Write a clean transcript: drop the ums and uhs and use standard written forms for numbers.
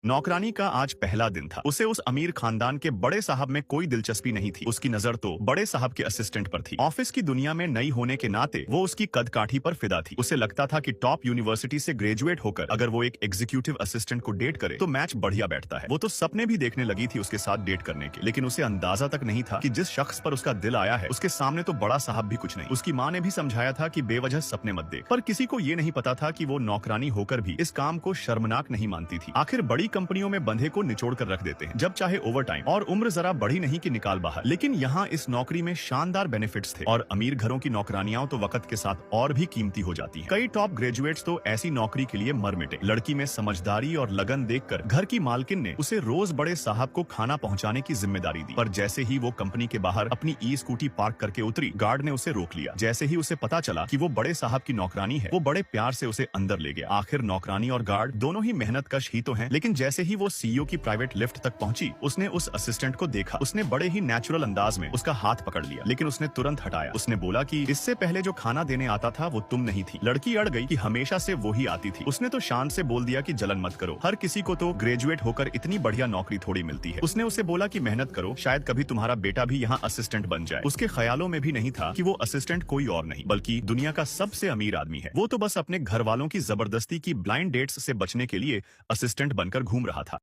नौकरानी का आज पहला दिन था। उसे उस अमीर खानदान के बड़े साहब में कोई दिलचस्पी नहीं थी। उसकी नजर तो बड़े साहब के असिस्टेंट पर थी। ऑफिस की दुनिया में नई होने के नाते वो उसकी कद काठी पर फिदा थी। उसे लगता था कि टॉप यूनिवर्सिटी से ग्रेजुएट होकर अगर वो एक एग्जीक्यूटिव असिस्टेंट को डेट करे तो मैच बढ़िया बैठता है। वो तो सपने भी देखने लगी थी उसके साथ डेट करने के, लेकिन उसे अंदाजा तक नहीं था कि जिस शख्स पर उसका दिल आया है उसके सामने तो बड़ा साहब भी कुछ नहीं। उसकी माँ ने भी समझाया था कि बेवजह सपने मत देख, पर किसी को ये नहीं पता था कि वो नौकरानी होकर भी इस काम को शर्मनाक नहीं मानती थी। आखिर बड़ी कंपनियों में बंधे को निचोड़ कर रख देते हैं, जब चाहे ओवरटाइम, और उम्र जरा बड़ी नहीं कि निकाल बाहर। लेकिन यहाँ इस नौकरी में शानदार बेनिफिट्स थे और अमीर घरों की नौकरानियां तो वक्त के साथ और भी कीमती हो जाती हैं। कई टॉप ग्रेजुएट्स तो ऐसी नौकरी के लिए मर मिटे। लड़की में समझदारी और लगन देखकर घर की मालकिन ने उसे रोज बड़े साहब को खाना पहुंचाने की जिम्मेदारी दी। पर जैसे ही वो कंपनी के बाहर अपनी ई स्कूटी पार्क करके उतरी, गार्ड ने उसे रोक लिया। जैसे ही उसे पता चला कि वो बड़े साहब की नौकरानी है, वो बड़े प्यार से उसे अंदर ले गया। आखिर नौकरानी और गार्ड दोनों ही मेहनत कश ही तो हैं। लेकिन जैसे ही वो सीईओ की प्राइवेट लिफ्ट तक पहुंची, उसने उस असिस्टेंट को देखा। उसने बड़े ही नेचुरल अंदाज में उसका हाथ पकड़ लिया, लेकिन उसने तुरंत हटाया। उसने बोला कि इससे पहले जो खाना देने आता था वो तुम नहीं थी। लड़की अड़ गई कि हमेशा से वो ही आती थी। उसने तो शान से बोल दिया कि जलन मत करो, हर किसी को तो ग्रेजुएट होकर इतनी बढ़िया नौकरी थोड़ी मिलती है। उसने उसे बोला कि मेहनत करो, शायद कभी तुम्हारा बेटा भी यहाँ असिस्टेंट बन जाए। उसके ख्यालों में भी नहीं था कि वो असिस्टेंट कोई और नहीं बल्कि दुनिया का सबसे अमीर आदमी है। वो तो बस अपने घर वालों की जबरदस्ती की ब्लाइंड डेट्स से बचने के लिए असिस्टेंट बनकर घूम रहा था।